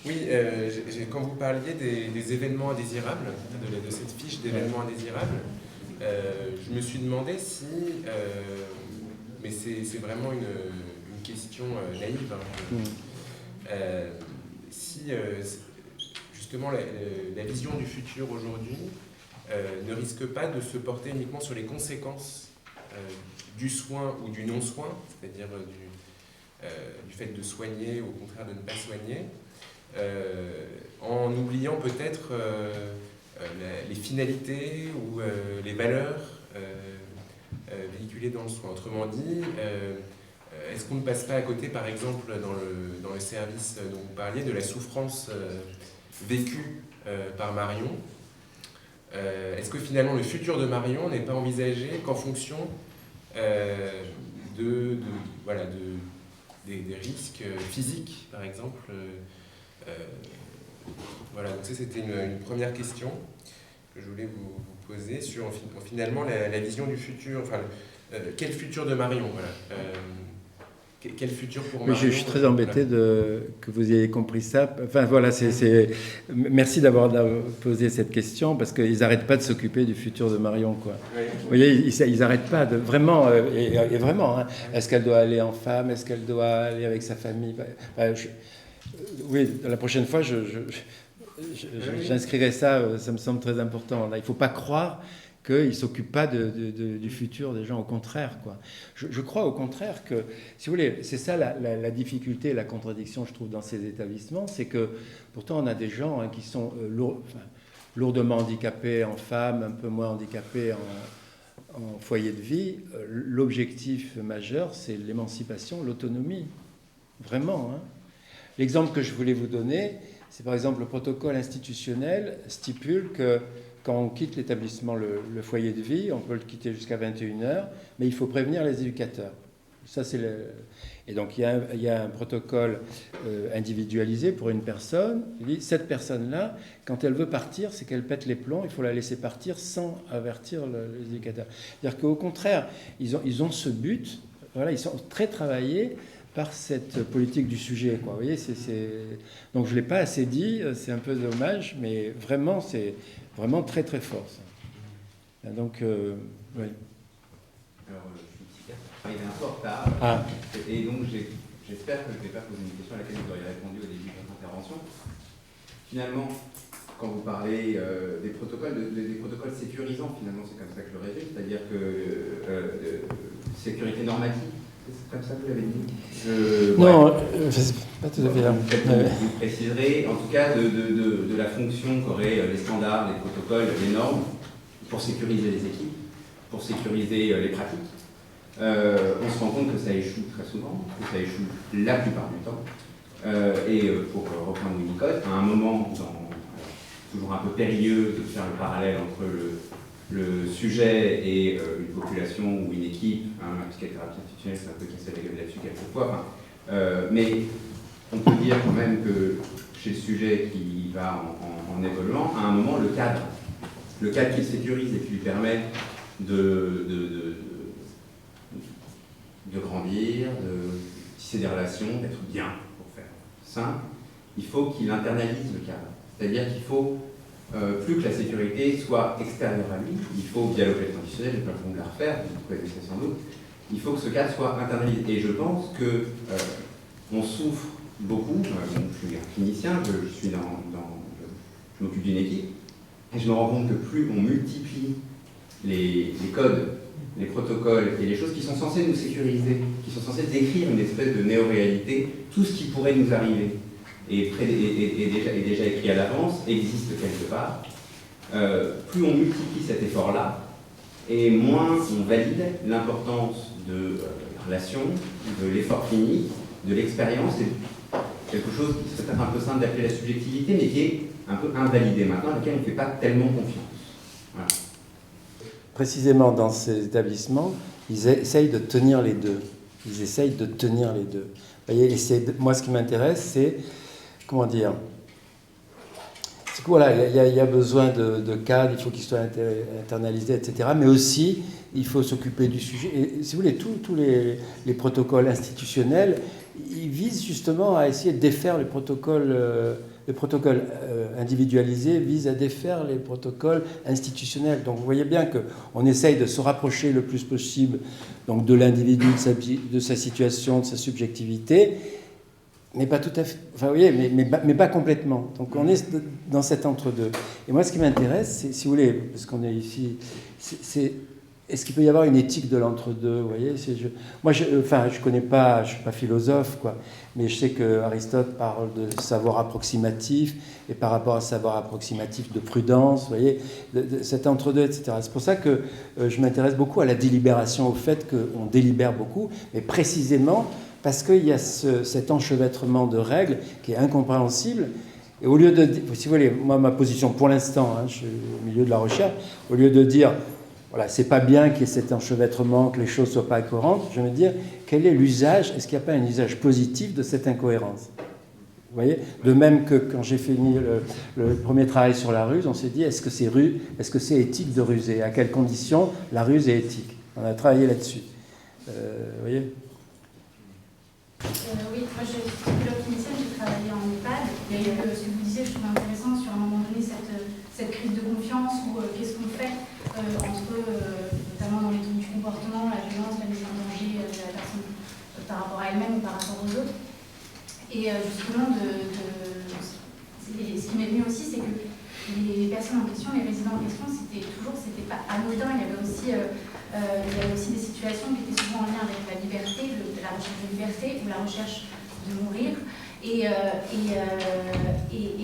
Oui, quand vous parliez des événements indésirables, de cette fiche d'événements indésirables, je me suis demandé si, mais c'est vraiment une question naïve, hein, si justement la vision du futur aujourd'hui ne risque pas de se porter uniquement sur les conséquences du soin ou du non-soin, c'est-à-dire du fait de soigner ou au contraire de ne pas soigner, en oubliant peut-être les finalités ou les valeurs véhiculées dans le soin. Autrement dit, est-ce qu'on ne passe pas à côté, par exemple, dans le service dont vous parliez, de la souffrance vécue par Marion? Est-ce que finalement le futur de Marion n'est pas envisagé qu'en fonction voilà, des risques physiques, par exemple? Voilà, donc ça c'était une première question que je voulais vous poser sur finalement la vision du futur, enfin quel futur de Marion, voilà. Quel futur pour Marion? Oui, je suis très embêté que vous ayez compris ça. Enfin voilà, merci d'avoir posé cette question parce qu'ils n'arrêtent pas de s'occuper du futur de Marion, quoi. Oui. Vous voyez, ils n'arrêtent pas de vraiment et vraiment. Hein, est-ce qu'elle doit aller en femme? Est-ce qu'elle doit aller avec sa famille? Oui, la prochaine fois, j'inscrirai ça. Ça me semble très important. Là, il ne faut pas croire qu'ils ne s'occupent pas du futur des gens, au contraire, quoi. Je crois au contraire que, si vous voulez, c'est ça la difficulté, la contradiction, je trouve, dans ces établissements, c'est que pourtant on a des gens qui sont lourdement handicapés en femmes, un peu moins handicapés en foyer de vie. L'objectif majeur, c'est l'émancipation, l'autonomie, vraiment. Hein. L'exemple que je voulais vous donner, c'est par exemple le protocole institutionnel stipule que quand on quitte l'établissement, le foyer de vie, on peut le quitter jusqu'à 21h, mais il faut prévenir les éducateurs. Ça, Et donc, il y a un protocole individualisé pour une personne. Il dit, cette personne-là, quand elle veut partir, c'est qu'elle pète les plombs, il faut la laisser partir sans avertir les éducateurs. C'est-à-dire qu'au contraire, ils ont ce but, voilà, ils sont très travaillés par cette politique du sujet, quoi. Vous voyez, donc je ne l'ai pas assez dit, c'est un peu dommage, mais vraiment, c'est vraiment très très fort, ça. Donc, oui. Alors, je suis psychiatre, il est un peu en retard, et donc j'espère que je ne vais pas poser une question à laquelle vous auriez répondu au début de votre intervention. Finalement, quand vous parlez des protocoles sécurisants, finalement, c'est comme ça que je le résume, c'est-à-dire que sécurité normative, c'est comme ça que vous l'avez dit. Non, c'est pas tout à fait là. Vous préciserez, en tout cas, de la fonction qu'auraient les standards, les protocoles, les normes, pour sécuriser les équipes, pour sécuriser les pratiques. On se rend compte que ça échoue très souvent, que ça échoue la plupart du temps. Et pour reprendre Winnicott, à un moment, toujours un peu périlleux de faire le parallèle entre le sujet et une population ou une équipe, la psychothérapie institutionnelle, c'est un peu cassé la gueule là-dessus quelquefois, mais on peut dire quand même que chez le sujet qui va en évoluant, à un moment, le cadre qu'il sécurise et qui lui permet de grandir, de tisser des relations, d'être bien, pour faire simple, il faut qu'il internalise le cadre. C'est-à-dire qu'il faut plus que la sécurité soit extérieure à lui, il faut, via l'objet conditionnel, je n'ai pas le temps de la refaire, vous connaissez sans doute, il faut que ce cadre soit internalisé. Et je pense que on souffre beaucoup, je suis un clinicien, je m'occupe d'une équipe, et je me rends compte que plus on multiplie les codes, les protocoles et les choses qui sont censées nous sécuriser, qui sont censées décrire une espèce de néo-réalité, tout ce qui pourrait nous arriver est déjà écrit à l'avance, existe quelque part, plus on multiplie cet effort-là, et moins on valide l'importance de la relation, de l'effort clinique, de l'expérience, et quelque chose qui serait peut-être un peu simple d'appeler la subjectivité, mais qui est un peu invalidé maintenant, à laquelle on ne fait pas tellement confiance. Voilà. Précisément dans ces établissements, ils essayent de tenir les deux. Ils essayent de tenir les deux. Vous voyez, moi, ce qui m'intéresse, c'est, comment dire, c'est que voilà, il y a besoin de cadres, il faut qu'ils soient internalisés, etc. Mais aussi, il faut s'occuper du sujet. Et si vous voulez, tous les protocoles institutionnels, il vise justement à essayer de défaire les protocoles. Les protocoles individualisés visent à défaire les protocoles institutionnels. Donc vous voyez bien qu'on essaye de se rapprocher le plus possible donc, de l'individu, de sa situation, de sa subjectivité, mais pas tout à fait. Enfin, vous voyez, mais pas complètement. Donc on est dans cet entre-deux. Et moi, ce qui m'intéresse, c'est, si vous voulez, parce qu'on est ici, c'est est-ce qu'il peut y avoir une éthique de l'entre-deux, vous voyez? Moi, je connais pas, je suis pas philosophe, quoi, mais je sais que Aristote parle de savoir approximatif, et par rapport à savoir approximatif de prudence, vous voyez, de cet entre-deux, etc. C'est pour ça que je m'intéresse beaucoup à la délibération, au fait qu'on délibère beaucoup, mais précisément parce qu'il y a cet enchevêtrement de règles qui est incompréhensible. Et au lieu de, si vous voulez, moi, ma position pour l'instant, je suis au milieu de la recherche, au lieu de dire voilà, c'est pas bien qu'il y ait cet enchevêtrement, que les choses soient pas cohérentes. Je vais me dire, quel est l'usage? Est-ce qu'il n'y a pas un usage positif de cette incohérence? Vous voyez? De même que quand j'ai fini le premier travail sur la ruse, on s'est dit, est-ce que c'est éthique de ruser? À quelles conditions la ruse est éthique? On a travaillé là-dessus. Vous voyez? Oui, moi, je suis psychologue clinicienne, j'ai travaillé en EHPAD. Et ce que vous disiez, je trouve intéressant sur à un moment donné cette crise de confiance ou qu'est-ce qu'on fait entre, notamment dans les troubles du comportement, la violence, la mise en danger de la personne par rapport à elle-même ou par rapport aux autres. Et justement, ce qui m'est venu aussi, c'est que les personnes en question, les résidents en question, c'était pas anodin. Il y avait aussi des situations qui étaient souvent en lien avec la liberté, la recherche de liberté ou la recherche de mourir. Et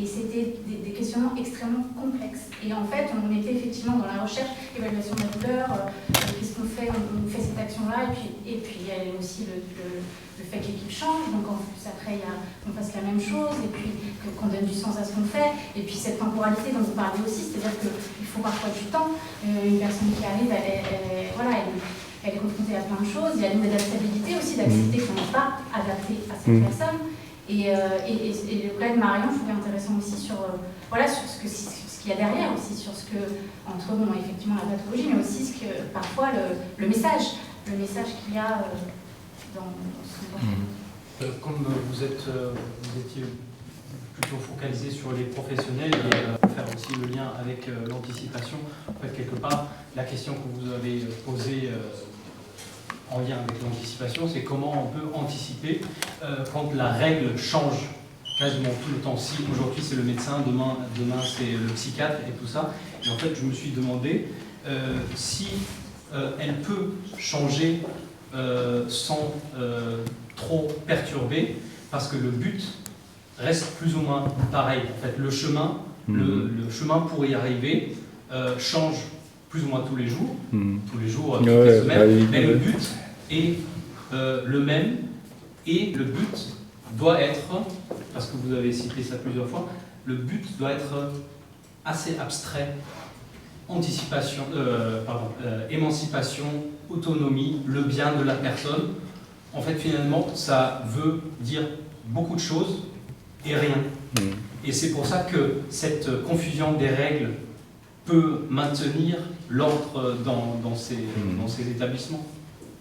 c'était des questionnements extrêmement complexes. Et en fait, on était effectivement dans la recherche, évaluation de la douleur, qu'est-ce qu'on fait, on fait cette action-là, et puis il y a aussi le fait que l'équipe change, donc en plus après on fasse la même chose, et puis qu'on donne du sens à ce qu'on fait, et puis cette temporalité dont vous parliez aussi, c'est-à-dire qu'il faut parfois du temps. Une personne qui arrive, elle est confrontée à plein de choses, il y a une adaptabilité aussi, d'accepter qu'on n'est pas adapté à cette personne. Et le cas de Marion, je trouvais intéressant aussi sur ce qu'il y a derrière aussi, sur ce que, entre effectivement la pathologie, mais aussi parfois le message qu'il y a dans ce qu'on Comme vous étiez plutôt focalisé sur les professionnels et faire aussi le lien avec l'anticipation, en fait, quelque part, la question que vous avez posée en lien avec l'anticipation, c'est comment on peut anticiper quand la règle change quasiment tout le temps. Si aujourd'hui c'est le médecin, demain c'est le psychiatre et tout ça. Et en fait, je me suis demandé si elle peut changer sans trop perturber, parce que le but reste plus ou moins pareil. En fait, le chemin pour y arriver change plus ou moins tous les jours, toutes les semaines, mais le but est le même, et le but doit être, parce que vous avez cité ça plusieurs fois, le but doit être assez abstrait. Anticipation, émancipation, autonomie, le bien de la personne. En fait, finalement, ça veut dire beaucoup de choses et rien. Et c'est pour ça que cette confusion des règles peut maintenir l'ordre dans ces établissements.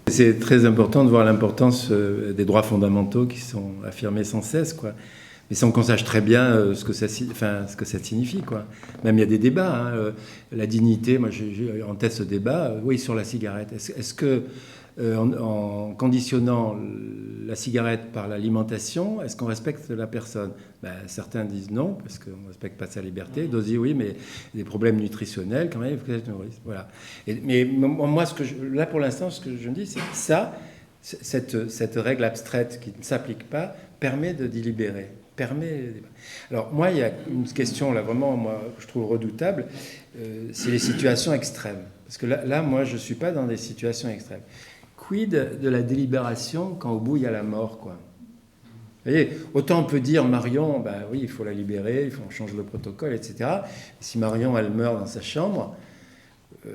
C'est très important de voir l'importance des droits fondamentaux qui sont affirmés sans cesse, quoi. Mais sans qu'on sache très bien ce que ça signifie, quoi. Même il y a des débats. La dignité, moi j'ai en tête ce débat, oui, sur la cigarette. Est-ce que, en conditionnant la cigarette par l'alimentation, est-ce qu'on respecte la personne? Certains disent non, parce qu'on ne respecte pas sa liberté. D'autres disent oui, mais il y a des problèmes nutritionnels, quand même, il faut que ça nourrisse. Voilà. Mais moi, là pour l'instant, ce que je me dis, c'est que cette règle abstraite qui ne s'applique pas permet de délibérer. Alors moi, il y a une question là vraiment, moi, que je trouve redoutable, c'est les situations extrêmes. Parce que là, moi, je ne suis pas dans des situations extrêmes. Quid de la délibération quand au bout il y a la mort, quoi? Vous voyez, autant on peut dire Marion, oui, il faut la libérer, il faut qu'on change le protocole, etc. Et si Marion, elle meurt dans sa chambre,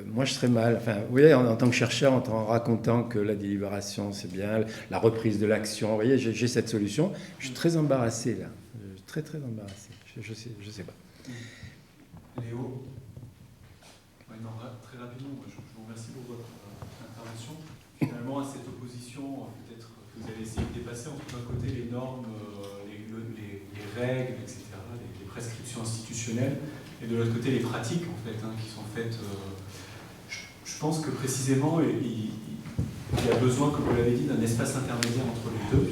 moi je serais mal. Enfin, vous voyez, en tant que chercheur, en racontant que la délibération c'est bien, la reprise de l'action, vous voyez, j'ai cette solution. Je suis très embarrassé là, très embarrassé. Je sais pas. Léo, très rapidement, je vous remercie pour votre intervention. Finalement, à cette opposition peut-être Vous allez essayer de dépasser entre d'un côté les normes, les règles, etc., les prescriptions institutionnelles, et de l'autre côté les pratiques en fait, qui sont faites. Je pense que précisément il y a besoin, comme vous l'avez dit, d'un espace intermédiaire entre les deux.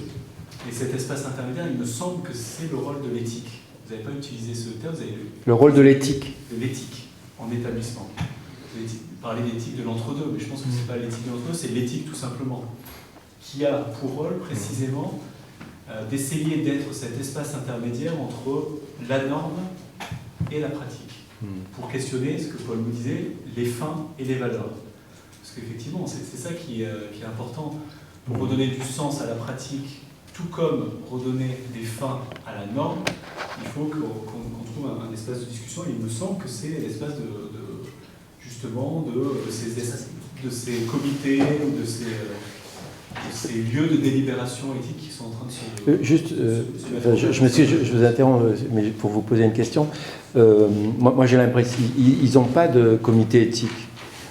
Et cet espace intermédiaire, il me semble que c'est le rôle de l'éthique. Vous n'avez pas utilisé ce terme, vous avez Le rôle de l'éthique. de l'éthique en établissement. Vous parlez d'éthique de l'entre-deux, mais je pense que ce n'est pas l'éthique de l'entre-deux, c'est l'éthique tout simplement, qui a pour rôle précisément d'essayer d'être cet espace intermédiaire entre la norme et la pratique, pour questionner ce que Paul nous disait, les fins et les valeurs. Parce qu'effectivement, c'est ça qui est important. Pour redonner du sens à la pratique, tout comme redonner des fins à la norme, il faut qu'on trouve un espace de discussion. Et il me semble que c'est l'espace justement de ces comités ou de ces lieux de délibération éthique qui sont en train de se... je vous interromps, mais pour vous poser une question. Moi j'ai l'impression ils n'ont pas de comité éthique.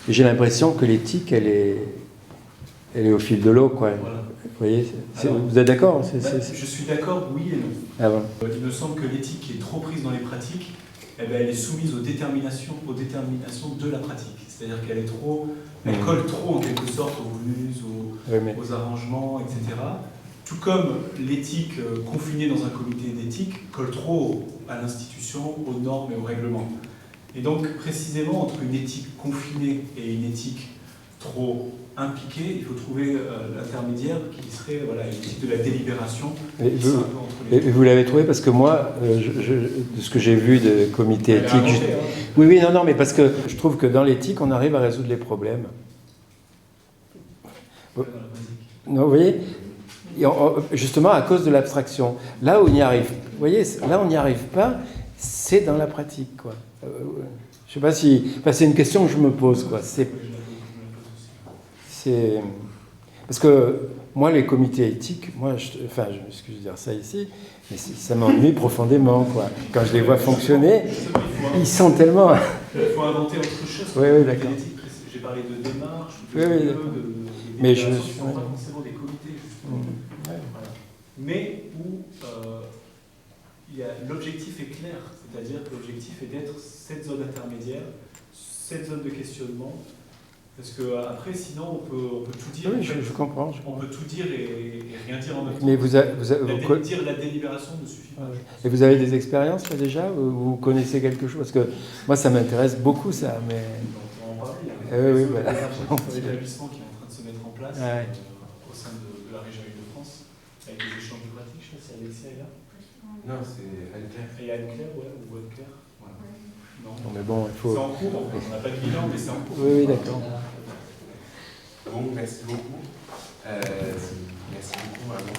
J'ai l'impression que l'éthique, elle est au fil de l'eau, quoi. Voilà. Vous voyez, Alors, vous êtes d'accord? Je suis d'accord, oui et non. Ah bon. Il me semble que l'éthique qui est trop prise dans les pratiques, eh ben, elle est soumise aux déterminations de la pratique. C'est-à-dire qu'elle est elle colle trop en quelque sorte aux ruses, aux arrangements, etc. Tout comme l'éthique confinée dans un comité d'éthique colle trop à l'institution, aux normes et aux règlements. Et donc, précisément, entre une éthique confinée et une éthique trop impliquée, il faut trouver l'intermédiaire qui serait une éthique de la délibération. Et vous l'avez trouvé parce que moi, de ce que j'ai vu de comité éthique... Oui, non, mais parce que je trouve que dans l'éthique, on arrive à résoudre les problèmes. Non, vous voyez, justement à cause de l'abstraction. Là où on n'y arrive, vous voyez, là où on n'y arrive pas, c'est dans la pratique, quoi. Je sais pas si, c'est une question que je me pose, quoi. C'est parce que moi, les comités éthiques, excusez de dire ça ici, mais ça m'ennuie profondément, quoi. Quand je les vois fonctionner, ils sont tellement. Il faut inventer autre chose. Oui, d'accord. J'ai parlé de démarche, mais je ne suis pas forcément des comités, justement. Voilà. Mais où l'objectif est clair, c'est-à-dire que l'objectif est d'être cette zone intermédiaire, cette zone de questionnement, parce que après, sinon, on peut tout dire. Oui, je comprends. On peut tout dire et rien dire en même temps. Mais dire la délibération ne suffit pas. Et vous avez des expériences là déjà? Vous connaissez quelque chose? Parce que moi, ça m'intéresse beaucoup, ça. Mais... On va en parler. Oui, voilà. C'est l'établissement qui est en train de se mettre en place au sein de la région Île-de-France, avec des échanges de pratiques. Je sais pas si Alexia est là. Non, c'est Anne-Claire. Et Anne-Claire, ou Anne-Claire. Non, mais bon, il faut... C'est en cours, on n'a pas de bilan, mais c'est en cours. Oui, d'accord. Bon, merci beaucoup. Merci beaucoup, vraiment.